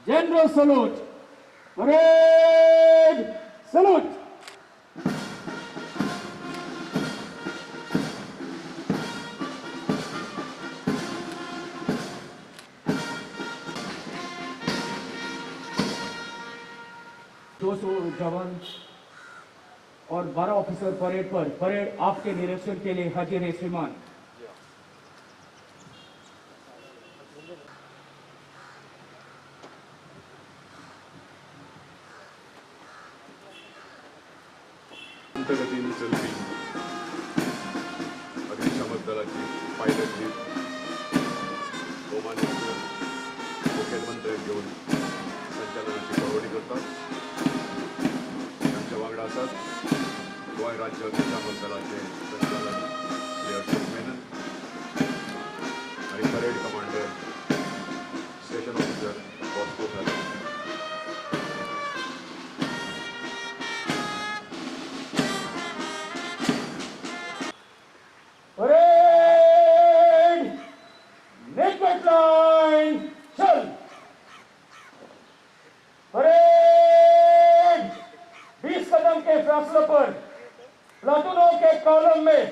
General salute. Parade salute. दो सौ जवान और 12 ऑफिसर परेड पर परेड आपके निरीक्षण के लिए हाजिर है श्रीमान। गतीने चलती अग्निशामक दलाची पायलट जीप बहुमान्य मुख्यमंत्री घेऊन संचालनाची परवडी करतात. त्यांच्या वांगडा आसात गोंय राज्य अग्निशामक दलाचे संचालक श्री अशोक मेनन आणि parade commander station officer Bosco Ferrando. Parade! Naked line, चल! Parade! 20 कदम के फासले पर प्लाटूनों के कॉलम में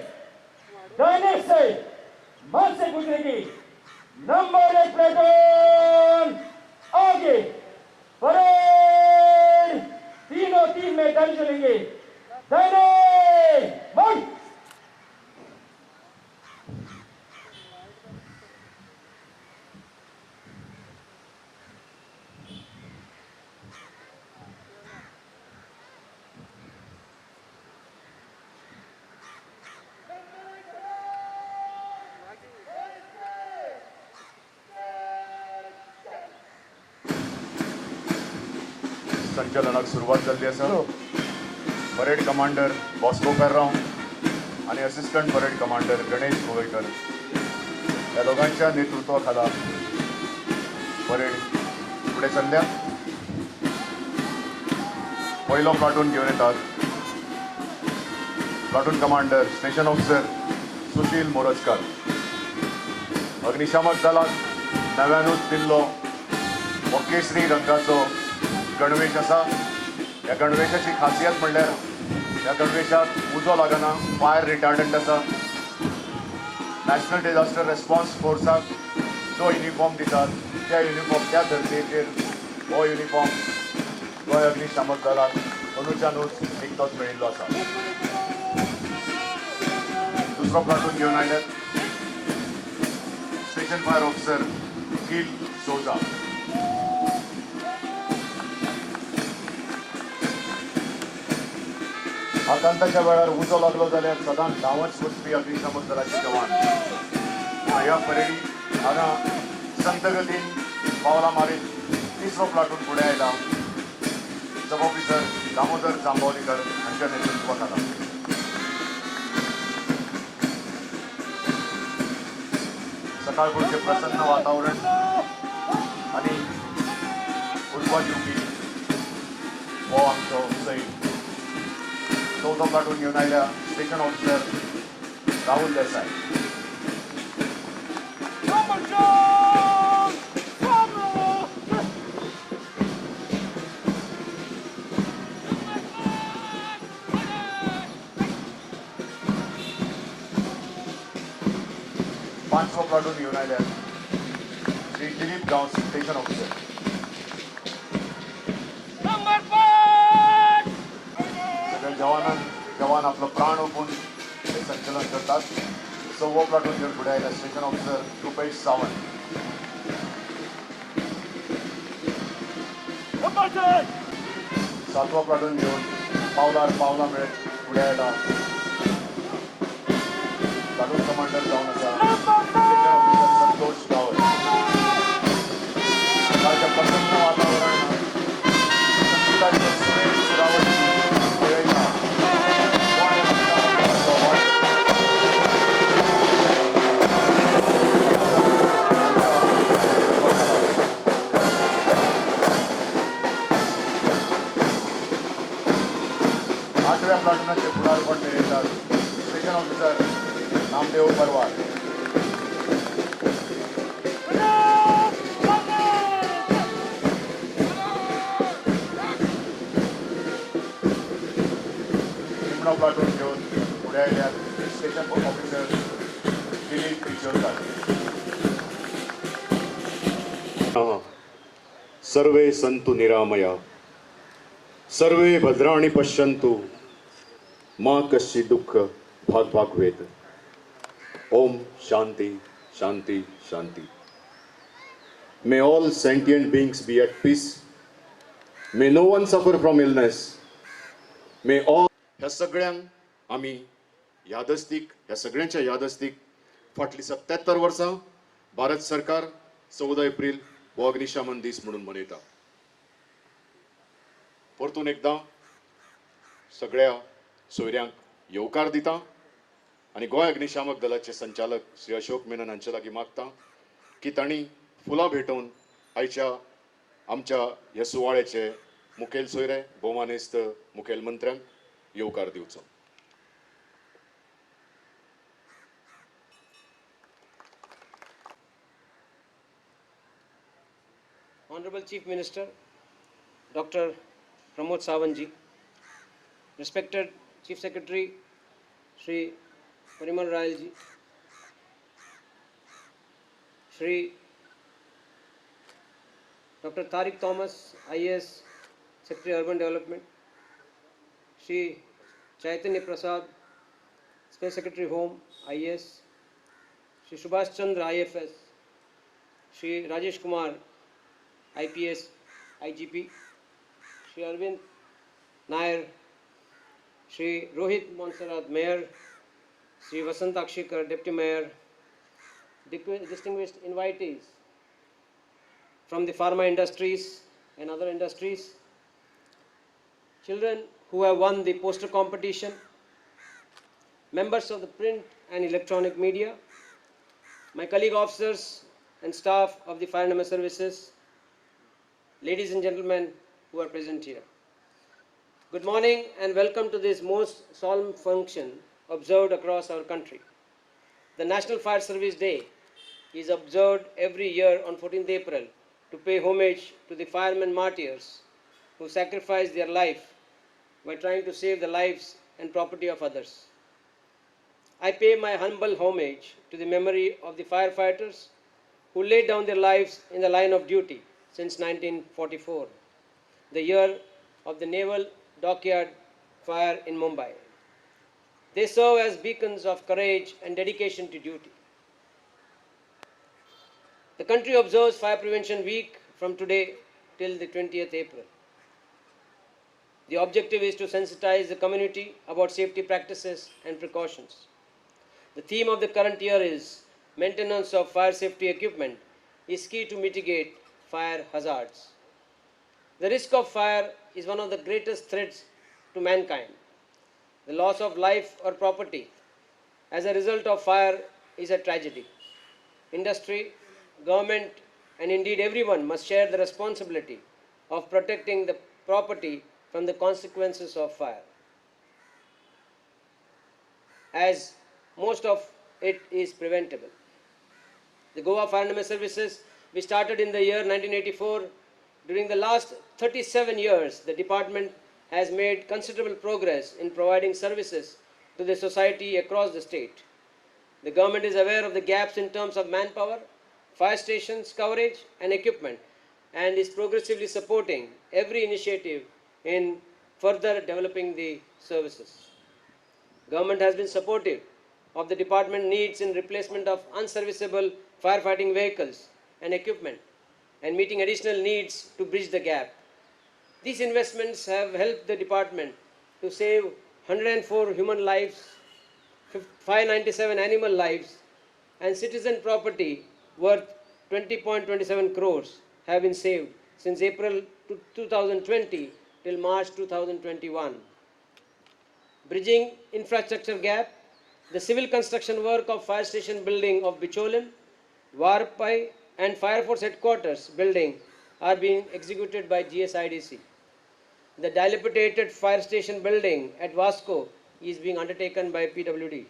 दाहिने से मार्च से गुजरेगी. नंबर 1 प्लेटून आगे. परेड तीनों तीन में डन चलेंगे. दाहिने मार्च. संचालनाक सुरुवात झाली आसा. परेड कमांडर बॉस्को फेर्रांडो आणि assistant parade commander Ganesh Govekar या दोघांच्या नेतृत्वाखाला परेड पुढे चलल्या. पहिलो प्लाटून घेऊन येतात platoon commander station officer Sushil Morjkar. अग्निशामक दलात नव्यानूच दिल्लो हो केसरी रंगाचो गणवेश आसा. ह्या गणवेशाची खासियत म्हणल्यार ह्या गणवेशात उजो लागना, फायर रिटार्डंट आसा. नॅशनल डिझास्टर रेस्पॉन्स फोर्साक जो युनिफॉर्म दितात त्या धर्तेचेर हो युनिफॉर्म गोंय अग्निशामक दलाक अंदूच्यानूच निकतोच मेळिल्लो आसा. दुसरो प्लाटून घेवन आयल्यात स्टेशन फायर ऑफिसर गिल सोजा. आकांताच्या वेळार उजो लागलो जाल्यार सदांच धांवत वचपी अग्निशामक दलाचे जवान ह्या परेडी हांगा संत गतीन पावलां मारीत तिसरो प्लाटून फुडें आयला. सब ऑफिसर दामोदर जांबावलीकर हांच्या नेतृत्वाखाला. सकाळफुडचें प्रसन्न वातावरण आनी उजवा दिवपी हो आमचो सैम. चौथो प्लाटून घेऊन आयल्या स्टेशन ऑफिसर राहुल देसाई. पांचवो प्लाटून घेऊन आयल्या श्री दिलीप गांव स्टेशन ऑफिसर. जवान आपलं प्राण ओपून हे संचलन करतात. सव्वो प्लाटून घेऊन पुढे आयला स्टेशन ऑफिसर रुपेश सावंत. सातवा प्लाटून घेऊन पावला मिळत पुढे आयला प्लाटून कमांडर जाऊन आसा स्टेशन ऑफिसर संतोष गावत. सकाळच्या प्रसन्न वातावरणात संगीताचे सुरेश सुरावटी प्लाटून घेऊन पुढे आल्यात स्टेशन ऑफिसर दिलीप किशोर सर्वे संतु निरामया सर्वे भद्राणि पश्यन्तु मां कश्चित् दुःख भाग भागवेत. ओम शांति शांति शांति. May all sentient beings be at peace. May no one suffer from illness. May all ह्या सगळ्यांक आमी यादस्तीक ह्या सगळ्यांच्या यादस्तीक फाटली 77 वर्सां भारत सरकार 14 एप्रिल हो अग्निशमन दीस म्हणून मनयता. परतून एकदां सगळ्या सोयऱ्यांक येवकार दिता आनी गोंय अग्निशामक दलाचे संचालक श्री अशोक मेनन हांचे लागीं मागता की तांणी फुलां भेटोवन आयच्या आमच्या ह्या सुवाळ्याचे मुखेल सोयरे भोवमानेस्त मुखेल मंत्र्यांक येवकार दिवचो. Honorable Chief Minister, Dr. Pramod Sawant ji, respected Chief Secretary, Shri Parimal Rayal ji, Shri Dr. Tariq Thomas, IAS, Secretary Urban Development, Shri Chaitanya Prasad, Space Secretary Home, IAS, Shri Subhash Chandra, IFS, Shri Rajesh Kumar, IPS, IGP, Shri Arvind Nair, Shri Rohit Monsarat, Mayor, Shri Vasant Akshikar, Deputy Mayor, distinguished invitees from the pharma industries and other industries, children who have won the poster competition, members of the print and electronic media, my colleague officers and staff of the Fire and Emergency Services, ladies and gentlemen who are present here. Good morning and welcome to this most solemn function observed across our country. The National Fire Service Day is observed every year on 14th April to pay homage to the firemen martyrs who sacrificed their life by trying to save the lives and property of others. I pay my humble homage to the memory of the firefighters who laid down their lives in the line of duty since 1944, the year of the naval dockyard fire in Mumbai. They serve as beacons of courage and dedication to duty. The country observes Fire Prevention Week from today till the 20th April. The objective is to sensitize the community about safety practices and precautions. The theme of the current year is Maintenance of Fire Safety Equipment is key to mitigate fire hazards. The risk of fire is one of the greatest threats to mankind. The loss of life or property as a result of fire is a tragedy. Industry, government, and indeed everyone must share the responsibility of protecting the property from the consequences of fire, as most of it is preventable. The Goa Fire and Emergency Services, we started in the year 1984. During the last 37 years, the department has made considerable progress in providing services to the society across the state. The government is aware of the gaps in terms of manpower, fire stations, coverage, and equipment, and is progressively supporting every initiative in further developing the services. Government has been supportive of the department needs in replacement of unserviceable firefighting vehicles and equipment and meeting additional needs to bridge the gap. These investments have helped the department to save 104 human lives, 597 animal lives, and citizen property worth 20.27 crores have been saved since April 2020 till March 2021. Bridging infrastructure gap, the civil construction work of fire station building of Bicholim, Varpai, and Fire Force Headquarters building are being executed by GSIDC. The dilapidated fire station building at Vasco is being undertaken by PWD.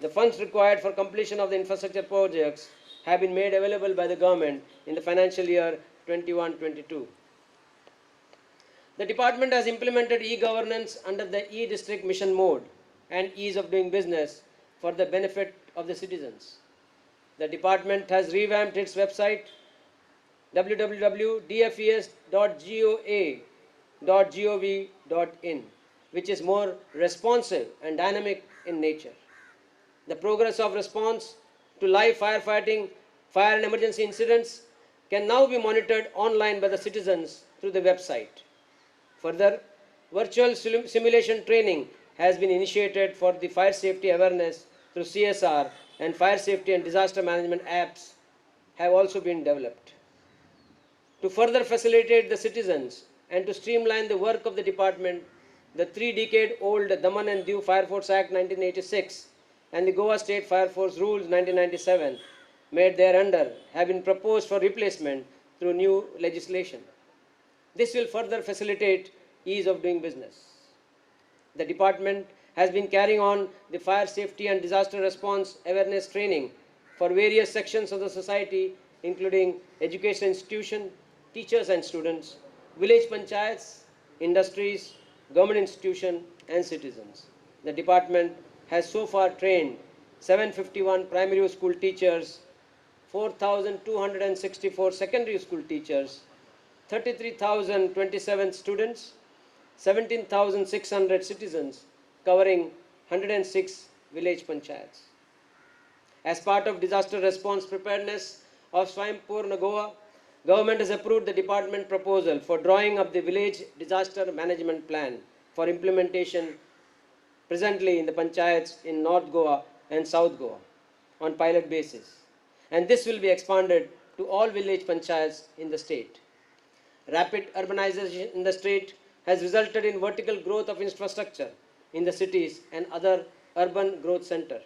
The funds required for completion of the infrastructure projects have been made available by the government in the financial year 21-22. The department has implemented e-governance under the e-district mission mode and ease of doing business for the benefit of the citizens. The department has revamped its website www.dfes.goa.gov.in, which is more responsive and dynamic in nature. The progress of response to live firefighting, fire and emergency incidents can now be monitored online by the citizens through the website. Further, virtual simulation training has been initiated for the fire safety awareness through CSR, and fire safety and disaster management apps have also been developed. To further facilitate the citizens and to streamline the work of the department, the 3-decade-old Daman and Diu Fire Force Act 1986 and the Goa State Fire Force Rules 1997 made thereunder have been proposed for replacement through new legislation. This will further facilitate ease of doing business. The department has been carrying on the fire safety and disaster response awareness training for various sections of the society, including education institutions, teachers and students, village panchayats, industries, government institutions, and citizens. The department has so far trained 751 primary school teachers, 4,264 secondary school teachers, 33,027 students, 17,600 citizens, covering 106 village panchayats. As part of disaster response preparedness of Swayampurna Goa, government has approved the department proposal for drawing up the village disaster management plan for implementation presently in the panchayats in North Goa and South Goa on pilot basis. And this will be expanded to all village panchayats in the state. Rapid urbanization in the state has resulted in vertical growth of infrastructure in the cities and other urban growth centers.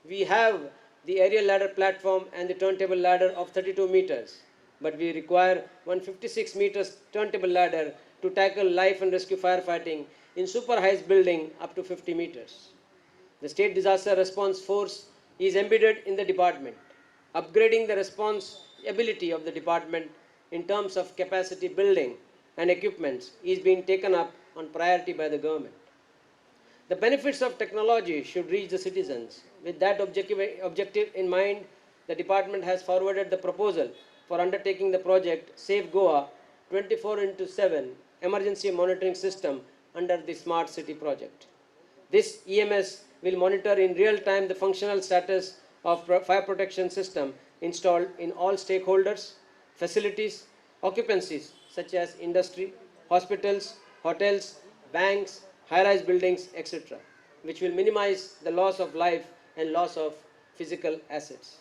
We have the aerial ladder platform and the turntable ladder of 32 meters, but we require 156 meters turntable ladder to tackle life and rescue firefighting in super high building up to 50 meters. The State Disaster Response Force is embedded in the department. Upgrading the response ability of the department in terms of capacity building and equipments is being taken up on priority by the government. The benefits of technology should reach the citizens. With that objective in mind, the department has forwarded the proposal for undertaking the project Safe Goa 24/7 emergency monitoring system under the Smart City project. This EMS will monitor in real time the functional status of fire protection system installed in all stakeholders, facilities, occupancies such as industry, hospitals, hotels, banks, high-rise buildings, etc., which will minimize the loss of life and loss of physical assets.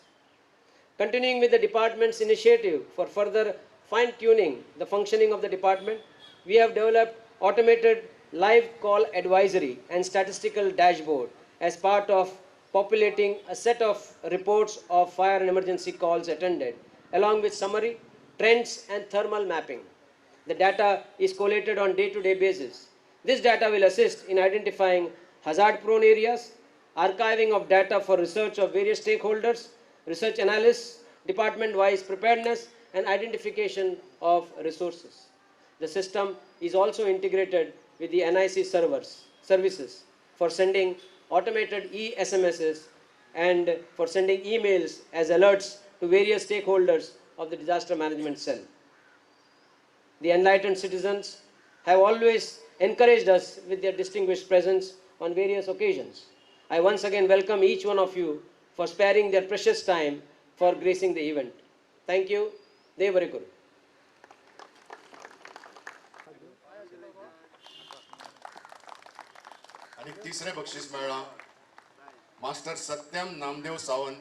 Continuing with the department's initiative for further fine-tuning the functioning of the department, we have developed automated live call advisory and statistical dashboard as part of populating a set of reports of fire and emergency calls attended, along with summary, trends, and thermal mapping. The data is collated on day-to-day basis. This data will assist in identifying hazard-prone areas, archiving of data for research of various stakeholders, research analysis, department-wise preparedness, and identification of resources. The system is also integrated with the NIC services for sending automated e-SMSs and for sending emails as alerts to various stakeholders of the disaster management cell. The enlightened citizens have always encouraged us with their distinguished presence on various occasions. I once again welcome each one of you for sparing their precious time for gracing the event. Thank you. Devarikuru. आणि तिसरे बक्षीस मेळ्ळा master Satyam Namdev Sawant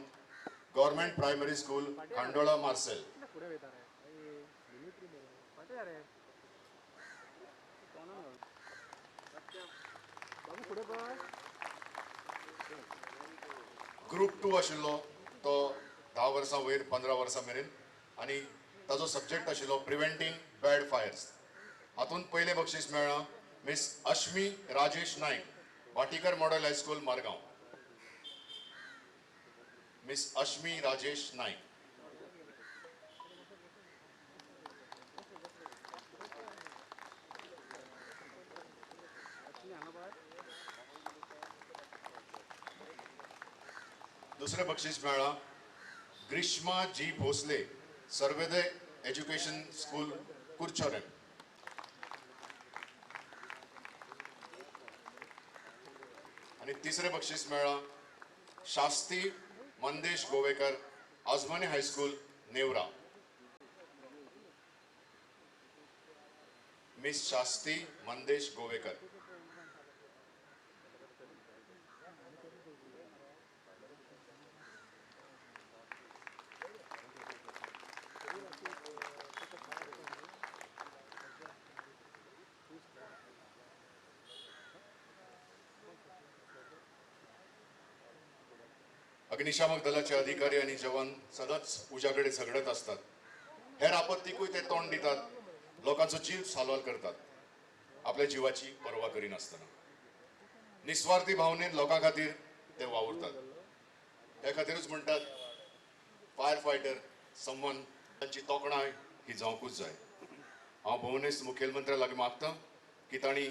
government primary school Khandola Marcel. Group 2 आशिल्लो तो 10 वर्सां वयर 15 वर्सां मेरेन आनी ताजो सब्जेक्ट आशिल्लो प्रिव्हेंटिंग बॅड फायर्स. हातूंत पयलें बक्षीस मेळ्ळां Miss Ashmi Rajesh Naik Watikar model high school Margao. Miss Ashmi Rajesh Naik. दुसरे बक्षीस मेळ्ळा Grishma G Bhosle Sarvodaya education school Curchorem. आणि तिसरे बक्षीस मेळ्ळा शास्ती मंदेश गोवेकर आजमने हायस्कूल नेवरा. मिस शास्ती मंदेश गोवेकर. अग्निशामक दलाचे अधिकारी आणि जवान सदांच उजाकडे झगडत असतात. हेर आपत्तीकूय ते तोंड दितात. लोकांचो जीव साल्वाल करतात आपल्या जीवाची पर्वा करिनासतना. निस्वार्थी भावनेन लोकां खातीर ते वावुरतात. हे खातीरच म्हणटात फायर फायटर समवन तांची तोखणाय ही जावंकूच जाय. हांव भुवनेस्त मुखेलमंत्र्या लागीं मागतां की तांणी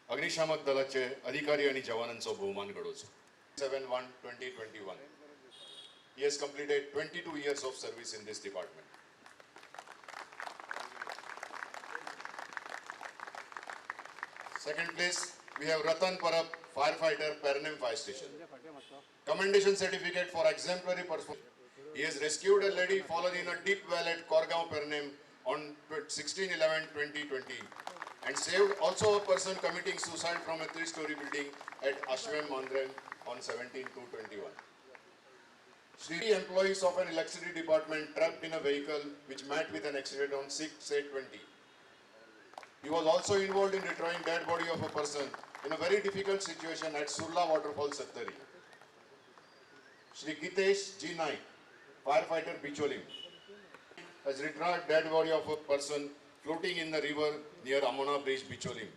अग्निशामक दलाचे अधिकारी आणि जवानांचो भोवमान घडोवचो. 7/1/2021. He has completed 22 years of service in this department. Second place, we have Ratan Parab, firefighter, Pernem Fire Station. Commendation certificate for exemplary performance. He has rescued a lady fallen in a deep well at Korgaon, Pernem on 16/11/2020 and saved also a person committing suicide from a 3-story building at Ashwem Mandrem on 17/2/21. 3 employees of an electricity department trapped in a vehicle which met with an accident on 6/8/20. He was also involved in retrieving dead body of a person in a very difficult situation at Surla Waterfall, Sattari. Shri Gitesh G. Naik, firefighter, Bicholim, has retrieved dead body of a person floating in the river near Amona Bridge, Bicholim.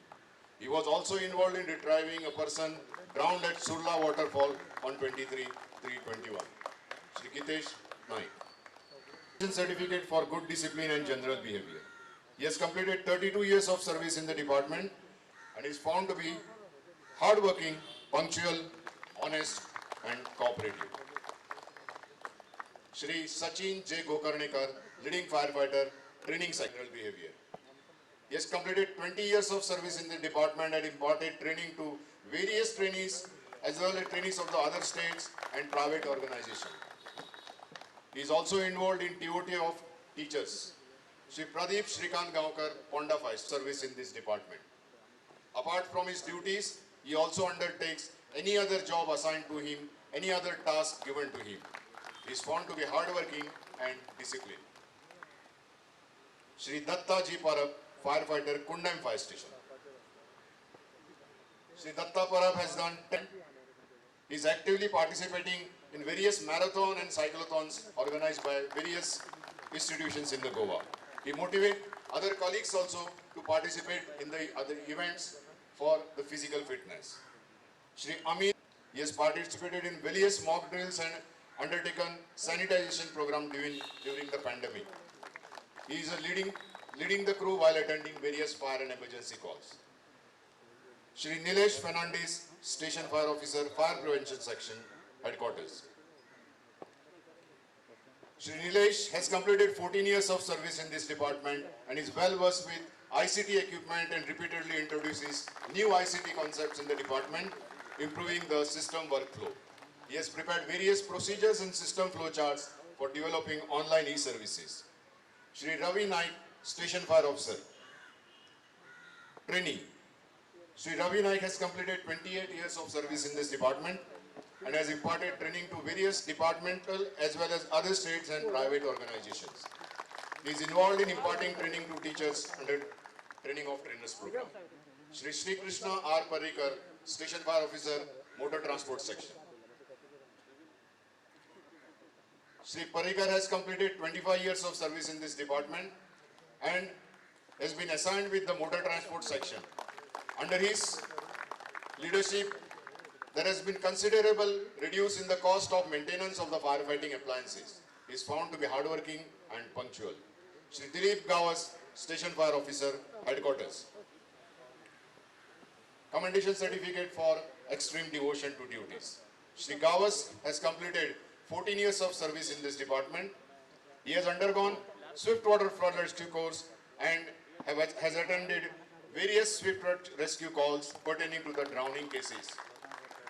He was also involved in retrieving a person drowned at Surla Waterfall on 23/3/21. Shri Gitesh Naik. Certificate for good discipline and general behavior. He has completed 32 years of service in the department and is found to be hardworking, punctual, honest and cooperative. Shri Sachin J. Gokarnekar, leading firefighter, training general behavior. He has completed 20 years of service in the department and imparted training to various trainees as well as trainees of the other states and private organizations. He is also involved in TOT of teachers. Shri Pradeep Shrikant Gaonkar, Ponda Fire service in this department. Apart from his duties, he also undertakes any other job assigned to him, any other task given to him. He is found to be hardworking and disciplined. Shri Datta Ji Parab, firefighter, Kundam Fire Station. Shri Datta Parab has done 10. He is actively participating in various marathon and cyclothons organized by various institutions in the Goa. He motivates other colleagues also to participate in the other events for the physical fitness. Shri Amit, he has participated in various mock drills and undertaken sanitization program during the pandemic. He is leading the crew while attending various fire and emergency calls. Shri Nilesh Fernandez, Station Fire Officer, Fire Prevention Section, Headquarters. Shri Nilesh has completed 14 years of service in this department and is well versed with ICT equipment and repeatedly introduces new ICT concepts in the department, improving the system workflow. He has prepared various procedures and system flow charts for developing online e-services. Shri Ravi Naik, Station Fire Officer. Trainee. Shri Ravi Naik has completed 28 years of service in this department and has imparted training to various departmental as well as other states and private organizations. He is involved in imparting training to teachers under training of trainers program. Shri Sri Krishna R. Parikar, Station Fire Officer, Motor Transport Section. Shri Parikar has completed 25 years of service in this department and has been assigned with the Motor Transport Section. Under his leadership, there has been considerable reduce in the cost of maintenance of the firefighting appliances. He is found to be hardworking and punctual. Shri Dilip Gawas, Station Fire Officer, Headquarters. Commendation certificate for extreme devotion to duties. Shri Gawas has completed 14 years of service in this department. He has undergone swiftwater flood rescue course and has attended various swift rescue calls pertaining to the drowning cases.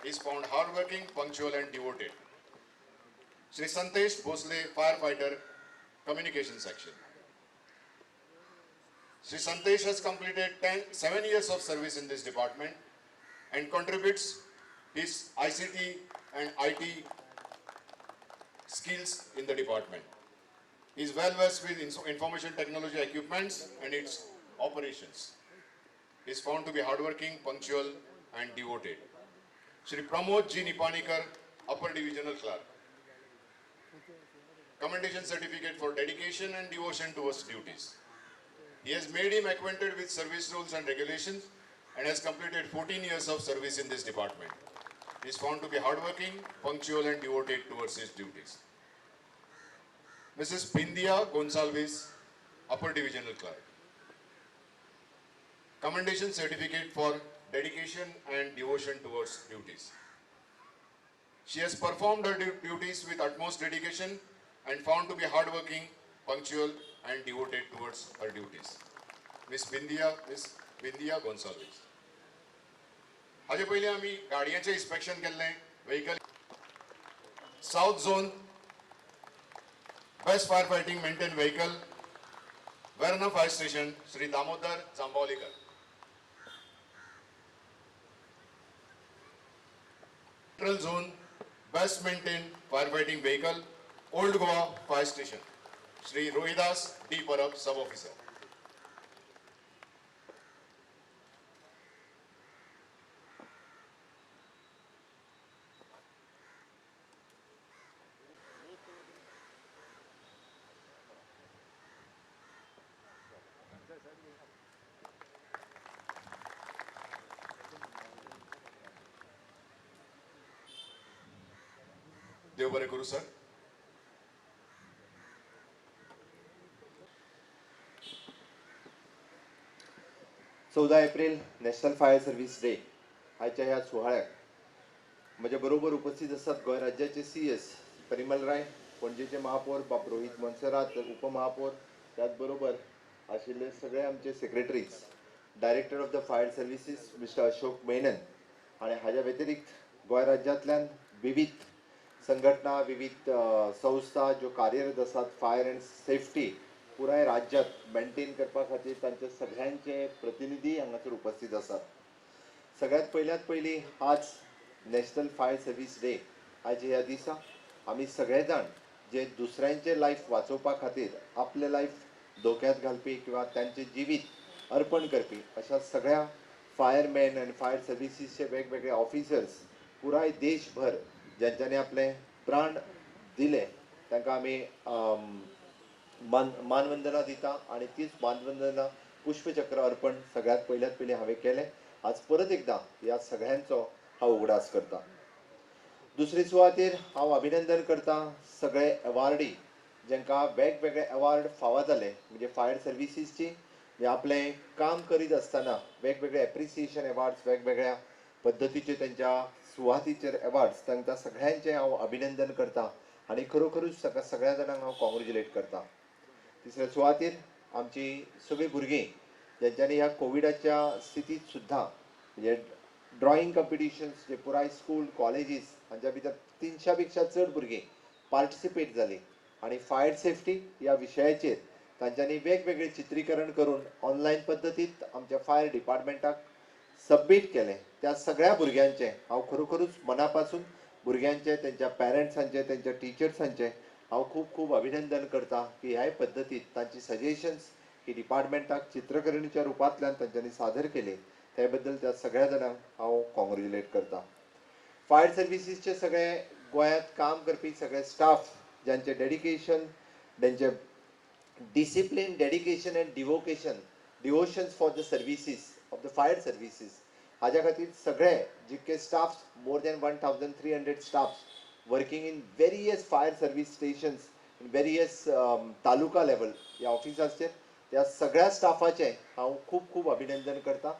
He is found hardworking, punctual and devoted. Shri Santesh Bhosle, firefighter, communication section. Shri Santesh has completed 7 years of service in this department and contributes his ICT and IT skills in the department. He is well versed with information technology equipments and its operations. He is found to be hardworking, punctual and devoted. Shri Pramod G. Nipanikar, Upper Divisional Clerk. Commendation certificate for dedication and devotion towards duties. He has made him acquainted with service rules and regulations and has completed 14 years of service in this department. He is found to be hardworking, punctual and devoted towards his duties. Mrs. Bindia Gonsalves, Upper Divisional Clerk. Commendation certificate for dedication and devotion towards duties. She has performed her duties with utmost dedication and found to be hardworking, punctual and devoted towards her duties. Miss Bindia Gonsalves. हाजे पहिले आम्ही गाडयांचे inspection केल्ले vehicle south zone best fire fighting maintain vehicle Verna fire station Shri Damodar Jambavlikar. Central zone best maintain fire fighting vehicle old Goa fire station Shri Rohidas D Parab sub officer. देव बरे करू sir. चौदा April national fire service day आजच्या ह्या सोहळ्याक म्हज्या बरोबर उपस्थित असतात गोंय राज्याचे CS परिमल राय, पणजेचे महापौर बाब रोहित मनसरात, उपमहापौर, त्याचबरोबर आशिल्ले सगळे आमचे secretaries, director of the fire services mister Ashok Menon आणि हाज्या व्यतिरिक्त गोंय राज्यांतल्यान विविध संघटना, विविध संस्था ज्यो कार्यरत आसात फायर अँड सेफ्टी पुराय राज्यात मेंटेन करपा खातीर तांचे सगळ्यांचे प्रतिनिधी हांगासर उपस्थित आसात. सगळ्यात पयली आज नॅशनल फायर सर्व्हिस डे. आज ह्या दिसा आमी सगळे जाण जे दुसऱ्यांचे लायफ वाचोवपा खातीर आपले लायफ धोक्यात घालपी किंवा त्यांचे जिवीत अर्पण करपी अशा सगळ्या फायरमॅन आनी फायर सर्व्हिसीसचे वेगवेगळे ऑफिसर्स पुराय देशभर ज्यांच्यानी आपले प्राण दिले तांकां आमी मानवंदना दिता आणि तीच मानवंदना पुष्पचक्र अर्पण सगळ्यात पयली हांवें केलें. आज परत एकदा ह्या सगळ्यांचो हांव उगडास करता. दुसरे सुवातेर हांव अभिनंदन करता सगळे अवॉर्डी जांकां वेगवेगळे अवॉर्ड फावो जाले, म्हणजे फायर सर्व्हिसीसची आपलें काम करीत आसतना वेगवेगळे एप्रिसिएशन अवॉर्ड्स वेगवेगळ्या पद्दतीचे त्यांच्या सुवातीचेर अवॉर्ड्स तांकां सगळ्यांचें हांव अभिनंदन करता आणि खरोखरूच सगळ्या जाणांक हांव कॉंग्रेच्युलेट करता. तिसऱ्या सुवातेर आमची सगळीं भुरगीं ज्यांच्यांनी ह्या कोविडाच्या स्थितीत सुद्दां म्हणजे ड्रॉइंग कॉम्पिटिशन्स जे पुराय स्कूल कॉलेजीस हांच्या भितर 300 पेक्षा चड भुरगीं पार्टिसिपेट जालीं आणि फायर सेफ्टी ह्या विशयाचेर तांच्यांनी वेगवेगळे चित्रीकरण करून ऑनलायन पद्दतीत आमच्या फायर डिपार्टमेंटाक सबमीट केलें. त्या सगळ्या भुरग्यांचे हांव खरोखरूच मना पासून भुरग्यांचे, त्यांच्या पॅरंट्सांचे, त्यांच्या टिचर्सांचे हांव खूब खूब अभिनंदन करता की ह्या पद्दतीत तांची सजेशन्स ही डिपार्टमेंटाक चित्रकरणीच्या रुपांतल्यान तांच्यांनी सादर केले त्या बद्दल त्या सगळ्या जाणांक हांव कॉंग्रेच्युलेट करता. फायर सर्व्हिसीसचे सगळे गोंयांत काम करपी सगळे स्टाफ ज्यांचे डेडिकेशन, त्यांचे discipline, dedication and devotions for the services of the fire services हाज्या खातीर सगळे जितके staff more than 1300 staff working in various fire service stations in various taluka level या ऑफिसाचेर त्या सगळ्या स्टाफाचे हांव खूब खूब अभिनंदन करता.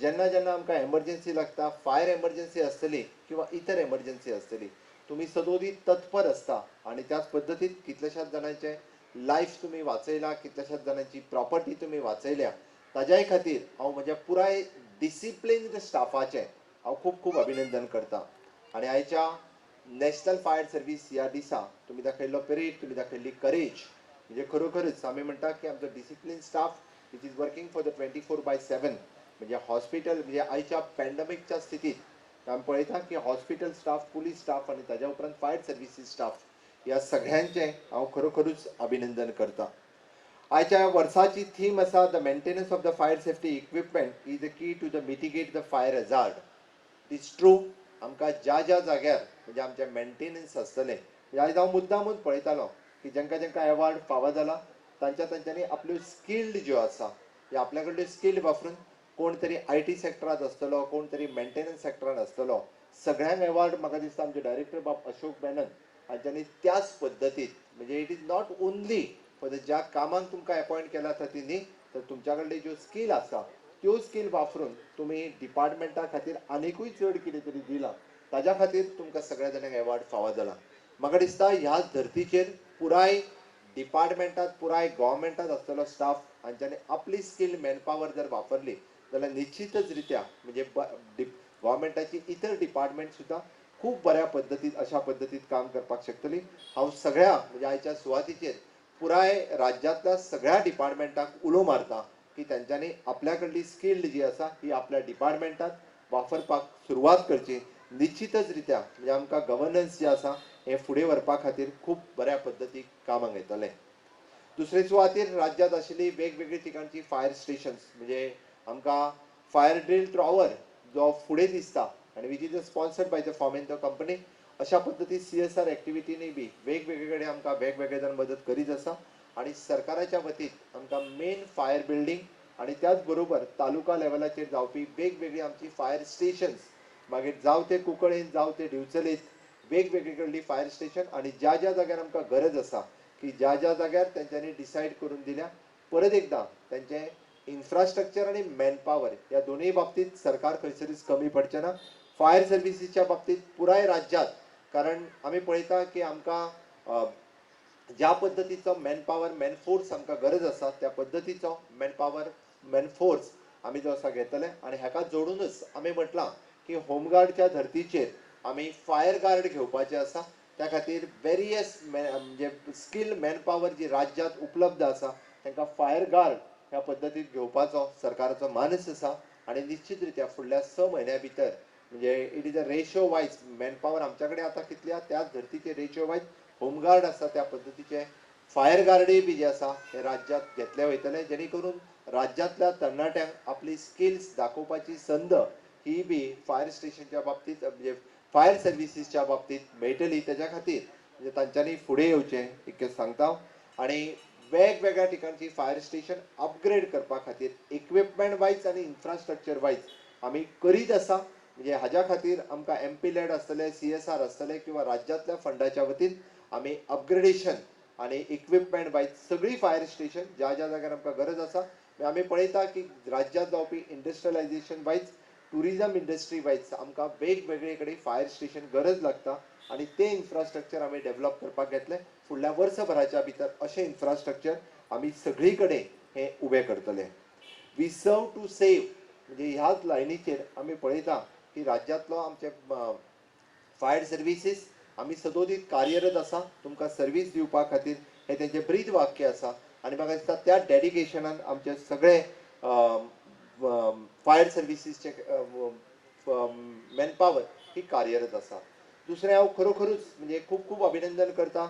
जेन्ना जेन्ना आमकां एमर्जन्सी लागता, फायर एमर्जन्सी आसतली किंवा इतर एमर्जन्सी आसतली, तुम्ही सदोदीत तत्पर असता आणि त्याच पद्दतीत कितल्याशाच जाणांचे लायफ तुम्ही वाचयला, कितल्याशाच जाणांची प्रॉपर्टी तुम्ही वाचयल्या, ताज्याय खातीर हांव म्हज्या पुराय डिसिप्लिन्ड स्टाफाचें हांव खूब खूब अभिनंदन करता. आणि आयच्या नॅशनल फायर सर्वीस ह्या दिसा तुम्ही दाखयल्लो पेरेड, तुम्ही दाखयल्ली करेज, म्हणजे खरोखरच आमी म्हणटा की आमचो discipline staff which is working for the 24/7, म्हणजे हॉस्पिटल, म्हणजे आयच्या पॅन्डेमिकच्या स्थितीत आमी पळयता की हॉस्पिटल स्टाफ, पुलीस स्टाफ आणि ताज्या उपरांत फायर सर्विसीस स्टाफ ह्या सगळ्यांचें हांव खरोखरूच अभिनंदन करता. आयच्या वर्साची थीम आसा the maintenance of the fire safety equipment is the key to the mitigate the fire hazard. It's true, आमकां ज्या ज्या जाग्यार म्हणजे आमचे मेंटेनन्स आसतलें, म्हणजे आयज हांव मुद्दामूच पळयतालो की जेंका जेंका एवॉर्ड फावो जाला तांच्यांनी आपल्यो स्किल्ड ज्यो आसा, जे आपल्या कडल्यो स्किल्ड वापरून कोण तरी IT सेक्टरांत आसतलो, कोण तरी मेंटेनन्स सेक्टरांत आसतलो, सगळ्यांक एवॉर्ड म्हाका दिसता आमचे डायरेक्टर बाब अशोक मेनन हांच्यांनी त्याच पद्दतीत, म्हणजे it is not only for the ज्या कामाक तुमकां अपॉयंट केला ताती न्ही, तर तुमच्या कडले ज्यो स्किल आसा त्यो स्किल वापरून तुम्ही डिपार्टमेंटा खातीर आनिकूय चड कितें तरी दिलां, ताज्या खातीर तुमकां सगळ्या जाणांक एवॉर्ड फावो जाला. म्हाका दिसता ह्याच धर्तीचेर पुराय डिपार्टमेंटात, पुराय गोवमेंटात आसतलो स्टाफ हांच्यांनी आपली स्किल मॅनपावर जर वापरली जाल्यार निश्चितच रित्या म्हणजे गोवमेंटाची इतर डिपार्टमेंट सुद्दां खूब बऱ्या पद्दतीत अशा पद्दतीत काम करपाक शकतली. हांव सगळ्या म्हणजे आयच्या सुवातीचेर पुराय राज्यांतल्या सगळ्या डिपार्टमेंटाक उलो मारता की त्यांच्यानी आपल्या कडली स्किल्ड जी आसा ही आपल्या डिपार्टमेंटात वापरपाक सुरवात करची. निश्चितच रित्या म्हणजे आमकां गव्हर्नन्स जे आसा हे फुडें व्हरपा खातीर खूब बऱ्या पद्दतीक कामाक येतलें. दुसरे सुवातेर राज्यांत आशिल्ली वेगवेगळी ठिकाणची फायर स्टेशन्स, म्हणजे आमकां फायर ड्रील टॉवर जो फुडें दिसता आणि which is sponsored by the Fomento company, अशा पद्दतीन CSR एक्टिविटीनी बी वेगवेगळे कडेन आमकां वेगवेगळे जण मदत करीत आसा. आणि सरकाराच्या वतीन आमकां मेन फायर बिल्डींग आणि त्याच बरोबर तालुका लेवलाचेर जावपी वेगवेगळी आमची फायर स्टेशन्स, मागीर जावं ते कुंकळेंत जावं ते दिवचलेंत, वेगवेगळी कडली फायर स्टेशन आणि ज्या ज्या जाग्यार आमकां गरज आसा की ज्या ज्या जाग्यार तेंच्यांनी डिसायड करून दिल्या, परत एकदां तेंचें इन्फ्रास्ट्रक्चर आणि मॅनपावर ह्या दोनूय बाबतींत सरकार खंयसरूच कमी पडचें ना. फायर सर्विसीसच्या बाबतींत पुराय राज्यांत, कारण आमी पळयता की आमकां ज्या पद्दतीचो मॅनपावर मॅनफोर्स आमकां गरज आसा त्या पद्दतीचो मॅनपावर मॅनफोर्स आमी जो आसा घेतले. आणि हाका जोडूनच आमी म्हटलां की होमगार्डच्या धर्तीचेर आमी फायर गार्ड घेवपाचे आसा. त्या खातीर वेरियस म्हणजे स्किल मॅनपावर जी राज्यांत उपलब्ध आसा तांकां फायर गार्ड ह्या पद्दतीन घेवपाचो सरकाराचो मानस आसा. आणि निश्चित रित्या फुडल्या 6 म्हयन्या भितर म्हणजे it is a ratio wise manpower आमच्या कडेन आतां कितली आसा त्याच धर्तीचेर रेशिओ वायज होमगार्ड आसा त्या पद्दतीचे फायर गार्डूय बी जे आसा हे राज्यांत घेतले वयतले, जेणे करून राज्यांतल्या तरणाट्यांक आपली स्किल्स दाखोवपाची संद ही बी फायर स्टेशनच्या बाबतींत म्हणजे फायर सर्विसीसच्या बाबतींत मेळटली. तेज्या खातीर म्हणजे तांच्यांनी फुडें येवचें इतकें सांगता. आणि वेगवेगळ्या ठिकाणची फायर स्टेशन अपग्रेड करपा खातीर इक्विपमेंट वायज आणि इन्फ्रास्ट्रक्चर वायज आमी करीत आसा. म्हणजे हाज्या खातीर आमकां MP लेड आसतले, CSR आसतले किंवा राज्यांतल्या फंडाच्या वतीन आमी अपग्रेडेशन आणि इक्विपमेंट वायज सगळी फायर स्टेशन ज्या ज्या जाग्यार आमकां गरज आसा, आमी पळयता की राज्यांत जावपी industrialisation wise, tourism industry wise आमकां वेगवेगळे कडेन फायर स्टेशन गरज लागता आणि ते इन्फ्रास्ट्रक्चर आमी डेव्हलप करपाक घेतले. फुडल्या वर्सभराच्या भितर अशें इन्फ्रास्ट्रक्चर आमी सगळी कडेन हे उबें करतले. वी सर्व टू सेव म्हणजे ह्याच लायनीचेर आमी पळयता की राज्यांतलो आमचे फायर सर्विसीस आमी सदोदीत कार्यरत आसा तुमकां सर्वीस दिवपा खातीर हे तेंचें ब्रीद वाक्य आसा. आणि म्हाका दिसता त्या डेडिकेशनान आमचे सगळे फायर सर्विसीसचे मॅनपावर ही कार्यरत आसा. दुसरें हांव खरोखरूच म्हणजे खूब खूब अभिनंदन करता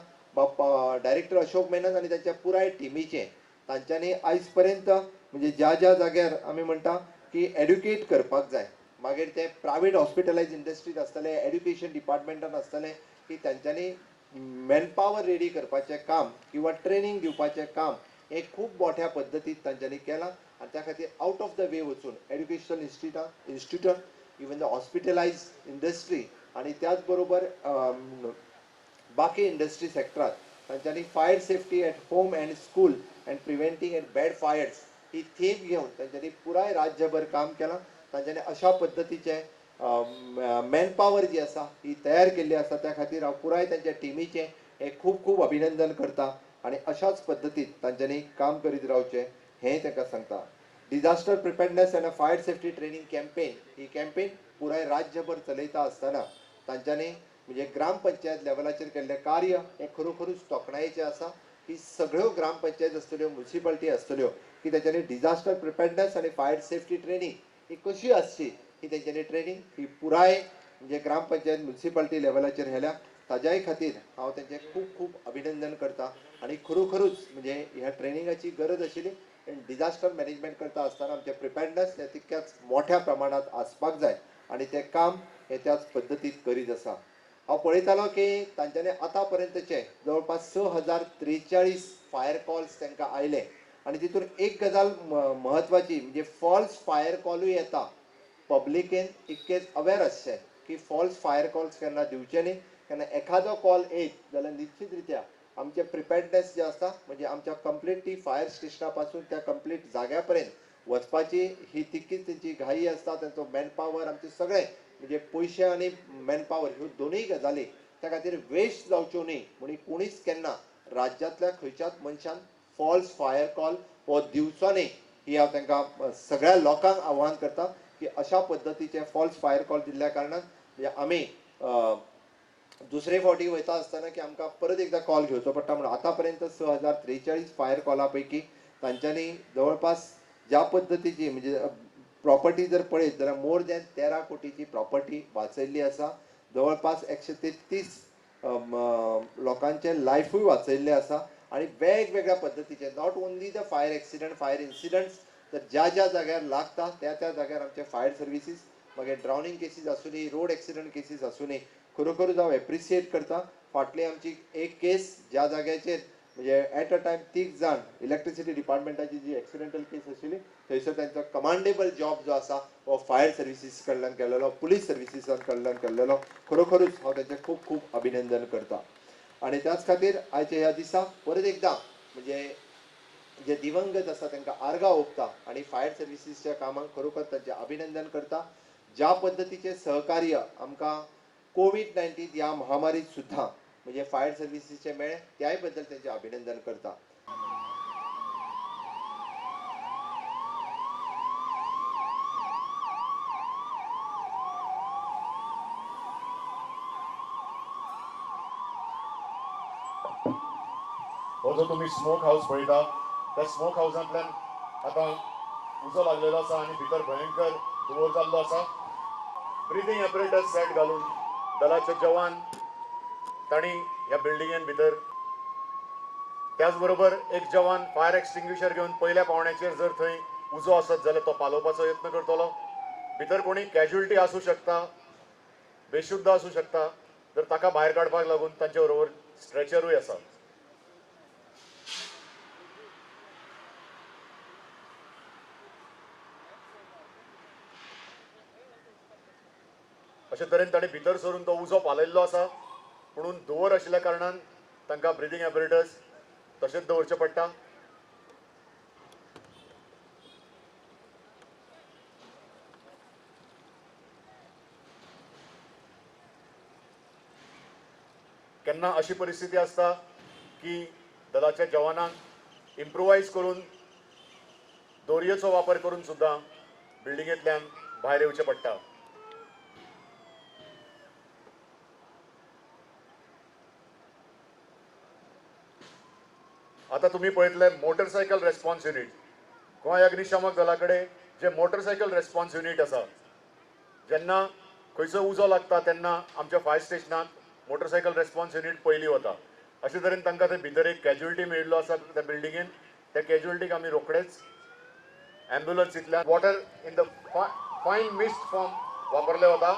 डायरेक्टर अशोक मेनन आणि त्यांच्या पुराय टिमीचे. तांच्यांनी आयज पर्यंत म्हणजे ज्या ज्या जाग्यार आमी म्हणटा की एड्युकेट करपाक जाय, मागीर ते प्रायवेट हॉस्पिटलायज इंडस्ट्रीज आसतले, एड्युकेशन डिपार्टमेंटान आसतले, की तांच्यांनी मॅनपावर रेडी करपाचें काम किंवा ट्रेनिंग दिवपाचें काम हे खूब मोठ्या पद्दतीन तांच्यांनी केलां. आणि त्या खातीर आउट ऑफ द वे वचून एड्युकेशन इन्स्टिट्यूटान इवन द हॉस्पिटलायज इंडस्ट्री आणि त्याच बरोबर बाकी इंडस्ट्री सेक्टरात तांच्यांनी fire safety at home and school and preventing at bad fires ही थीम घेवन तांच्यांनी पुराय राज्यभर काम केलां. तांच्यांनी अशा पद्दतीचे मॅन पॉवर जी आसा ही तयार केल्ली आसा त्या खातीर हांव पुराय तांच्या टिमीचें हे खूब खूब अभिनंदन करता आनी अशाच पद्दतीन तांच्यांनी काम करीत रावचें हें तांकां सांगता. Disaster preparedness and fire safety training campaign ही कॅम्पेन पुराय राज्यभर चलयता आसतना तांच्यांनी म्हणजे ग्रामपंचायत लेवलाचेर केल्लें कार्य हें खरोखरूच तोखणायेचें आसा की सगळ्यो ग्रामपंचायत आसतल्यो म्युनिसिपालिटी आसतल्यो की तांच्यांनी डिजास्टर प्रिपेर्डनेस आनी फायर सेफ्टी ट्रेनिंग ही कशी आसची ही तेंच्यांनी ट्रेनिंग ही पुराय म्हणजे ग्रामपंचायत म्युनिसिपालिटी लेवलाचेर व्हेल्या ताज्याय खातीर हांव तेंचें खूब खूब अभिनंदन करता आनी खरोखरूच म्हणजे ह्या ट्रेनिंगाची गरज आशिल्ली डिजास्टर मॅनेजमेंट करता आसतना आमचें प्रिपेर्डनेस हें तितक्याच मोठ्या प्रमाणांत आसपाक जाय आनी तें काम हें त्याच पद्दतीन करीत आसा. हांव पळयतालो की तांच्यांनी आतां पर्यंतचे जवळपास 6043 फायर कॉल्स तांकां आयले आनी तितून एक गजाल म्हत्वाची म्हणजे फॉल्स फायर कॉलूय येता. पब्लिकेन इतकेच अवेर आसचें की फॉल्स फायर कॉल्स केन्ना दिवचे न्ही. केन्ना एखादो कॉल येत जाल्यार निश्चित रित्या आमचे प्रिपेर्डनेस जे आसा म्हणजे आमच्या कंप्लीट ती फायर स्टेशना पासून त्या कंप्लीट जाग्या पर्यंत वचपाची ही तितकीच तेंची घाई आसता. तांचो मॅन पॉवर आमचे सगळे म्हणजे पयशे आनी मॅन पॉवर ह्यो दोनूय गजाली त्या खातीर वेस्ट जावच्यो न्ही म्हणून कोणीच केन्ना राज्यांतल्या खंयच्याच मनशान फॉल्स फायर कॉल हो दिवचो न्ही ही हांव तांकां सगळ्या लोकांक आव्हान करता की अशा पद्दतीचे फॉल्स फायर कॉल दिल्ल्या कारणान म्हणजे आमी दुसरे फावटी वयता आसतना की आमकां परत एकदां कॉल घेवचो पडटा म्हणून आतां पर्यंत 6043 फायर कॉला पैकी तांच्यांनी जवळपास ज्या पद्दतीची म्हणजे प्रॉपर्टी जर पळयत जाल्यार मोर दॅन 13 कोटीची प्रॉपर्टी वाचयल्ली आसा. जवळपास 133 लोकांचे लायफूय वाचयल्ले आसा आनी वेगवेगळ्या पद्दतीचे not only the fire accident fire incidence तर ज्या ज्या जाग्यार लागता त्या त्या जाग्यार आमचे फायर सर्विसीस मागीर ड्रावनींग केसीस आसूं दी रोड एक्सिडंट केसीस आसूं दी खरोखरूच हांव एप्रिसिएट करता. फाटली आमची एक केस ज्या जाग्याचेर म्हणजे एट अ टायम 3 जाण इलेक्ट्रिसिटी डिपार्टमेंटाची जी एक्सिडेंटल केस आशिल्ली थंयसर तांचो कमांडेबल जॉब जो आसा हो फायर सर्विसीस कडल्यान केल्लेलो पुलीस सर्विसीसां कडल्यान केल्लेलो खरोखरूच हांव तांचें खूब खूब अभिनंदन करता. आनी त्याच खातीर आयच्या ह्या दिसा परत एकदां म्हणजे जे दिवंगत आसा तांकां आर्गां ओंपता आनी फायर सर्विसीसच्या कामाक खरोखर तांचें अभिनंदन करता. ज्या पद्दतीचें सहकार्य आमकां कोविड-19 ह्या महामारीत सुद्दां म्हणजे फायर सर्विसीसचे मेळ्ळें त्याय बद्दल तांचें अभिनंदन करता. हो जो तुम्ही स्मोक हाऊस पळयता त्या स्मोक हाऊसांतल्यान आतां उजो लागलेलो आसा आनी भितर भयंकर धुंवर जाल्लो आसा. ब्रिथींग एपरेटस सेट घालून दलाचे जवान तांणी ह्या बिल्डिंगेन भितर त्याच बरोबर एक जवान फायर एक्सटिंग्विशर घेवन पयल्या पावंड्याचेर जर थंय उजो आसत जाल्यार तो पालोवपाचो यत्न करतलो. भितर कोणी कॅज्युअलिटी आसूं शकता बेशुद्ध आसूं शकता तर ताका भायर काडपाक लागून तांचे बरोबर स्ट्रेचरूय आसा. अशे तरेन ताणें भितर सरून तो उजो पालयल्लो आसा पुणून धुंवर आशिल्ल्या कारणान तांकां ब्रिथींग एपरेटस तशेंच दवरचें पडटा. केन्ना अशी परिस्थिती आसता की दलाच्या जवानांक इम्प्रोवायज करून दोरयेचो वापर करून सुद्दां बिल्डिंगेंतल्यान भायर येवचें पडटा. आता तुम्ही पळयतले मोटरसायकल रेस्पॉन्स युनिट गोंय अग्निशामक दला कडेन जे मोटरसायकल रेस्पॉन्स युनिट आसा जेन्ना खंयचो उजो लागता तेन्ना आमच्या फायर स्टेशनाक मोटरसायकल रेस्पॉन्स युनिट पयलीं वता. अशे तरेन तांकां थंय भितर एक कॅज्युअलिटी मेळिल्लो आसा त्या बिल्डिंगेन. त्या कॅज्युअलिटीक आमी रोखडेच एम्ब्युलन्सींतल्यान वॉटर इन द फायन मिस्ट फॉर्म वापरले वता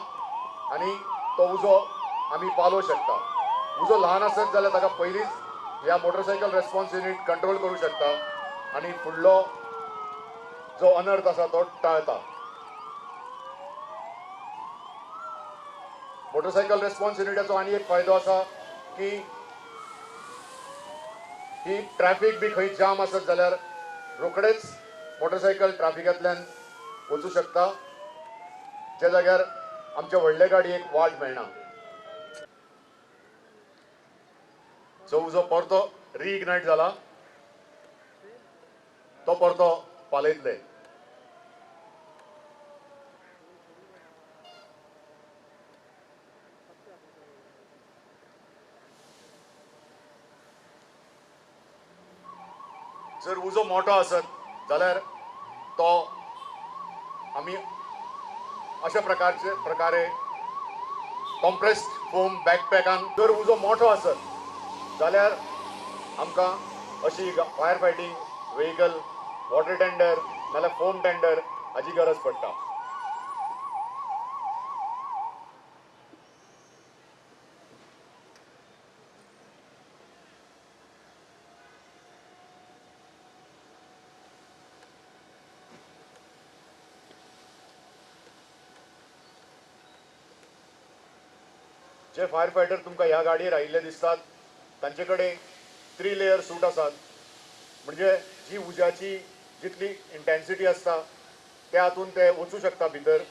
आनी तो उजो आमी पालोवंक शकता. उजो ल्हान आसत जाल्यार ताका पयलींच ह्या मोटरसायकल रेस्पॉन्स युनिट कंट्रोल करूं शकता आनी फुडलो जो अनर्थ आसा तो टाळता. मोटरसायकल रेस्पॉन्स युनिटाचो आनी एक फायदो आसा की ही ट्रॅफिक बी खंय जाम आसत जाल्यार रोखडेच मोटरसायकल ट्रॅफिकांतल्यान वचूं शकता त्या जाग्यार आमच्या व्हडले गाडयेक वाट मेळना. जो उजो परतो रिइग्नाइट जाला तो परतो पालयतले. जर उजो मोठो आसत जाल्यार तो आमी अशा प्रकारे कॉम्प्रेस्ड फोम बॅकपॅकान जर उजो मोठो आसत जाल्यार आमकां अशी fire fighting vehicle water tender नाल्यार फोम टेंडर हाची गरज पडटा. जे फायर फायटर तुमकां ह्या गाडयेर आयिल्ले दिसतात तांचे कडेन 3 लेयर सूट आसात. म्हणजे जी उज्याची जितली इंटेन्सिटी आसता त्या हातून ते वचूं शकता भितर.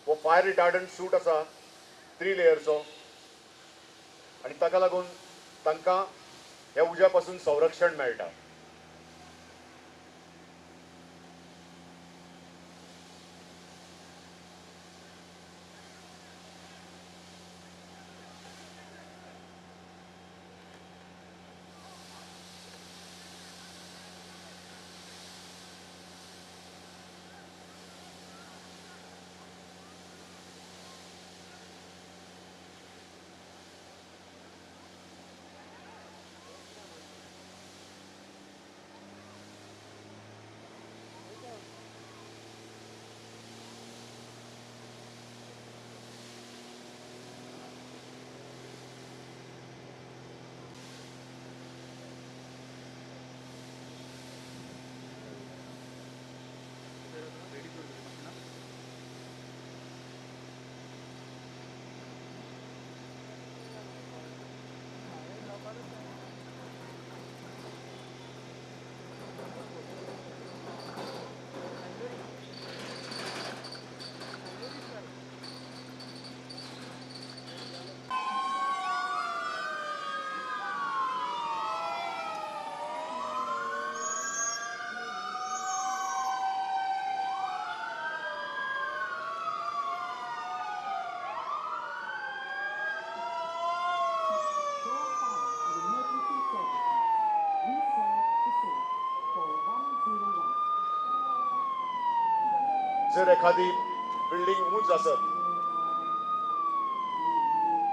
वो फायर रिटार्डंट सूट आसा 3 लेयरचो आनी ताका लागून तांकां ह्या उज्या पासून संरक्षण मेळटा. जर एखादी बिल्डिंग उंच आसत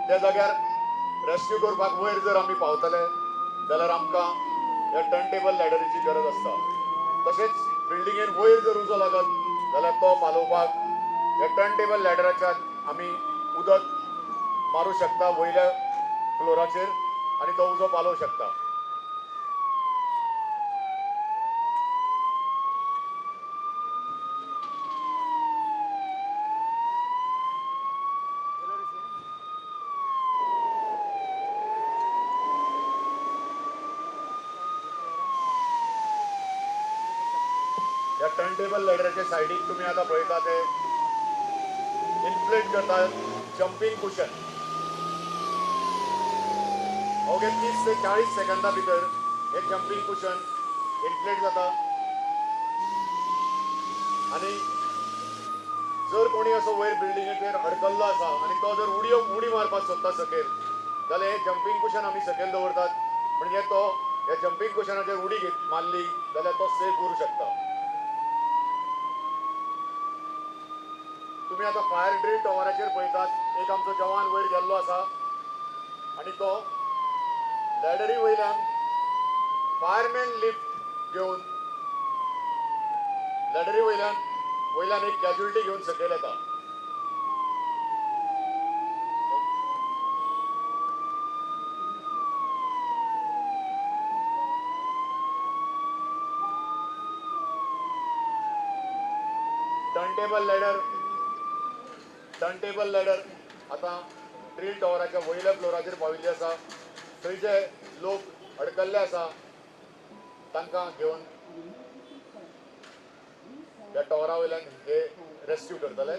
त्या जाग्यार रेस्क्यू करपाक वयर जर आमी पावतले जाल्यार आमकां ह्या टर्न टेबल लॅडरीची गरज आसता. तशेंच बिल्डिंगेन वयर जर उजो लागत जाल्यार तो पालोवपाक ह्या टर्न टेबल लॅडराच्यान आमी उदक मारूं शकता वयल्या फ्लोराचेर आनी तो उजो पालोवंक शकता. या टर्न टेबल लॅडराच्या सायडीक तुम्ही आता पळयता ते इन्फ्लेट करतात जम्पिंग कुशन. अवघे 30 ते 40 सेकंदा भितर हे जम्पिंग कुशन इन्फ्लेट जाता आणि जर कोणी असो वयर बिल्डिंगेचेर अडकल्लो आसा आणि तो जर उडी मारपाक सोदता सकयल जाल्यार हे जम्पिंग कुशन आमी सकयल दवरतात. म्हणजे तो ह्या जम्पिंग कुशनाचेर उडी मारली जाल्यार तो सेफ उरूं शकता. तुम्ही आता फायर ड्रिल टॉवराचेर पळयतात एक आमचो जवान वयर गेल्लो आसा आणि तो लॅडरी वयल्यान फायरमॅन लिफ्ट घेवन लॅडरी वयल्यान एक कॅज्युअलिटी घेवन सकयल येता. टर्न टेबल लॅडर आता ड्रिल टॉवराच्या वयल्या फ्लोराचेर पाविल्ली आसा. थंय जे लोक अडकल्ले आसा तांकां घेवन त्या टॉवरा वयल्यान हे रेस्क्यू करतले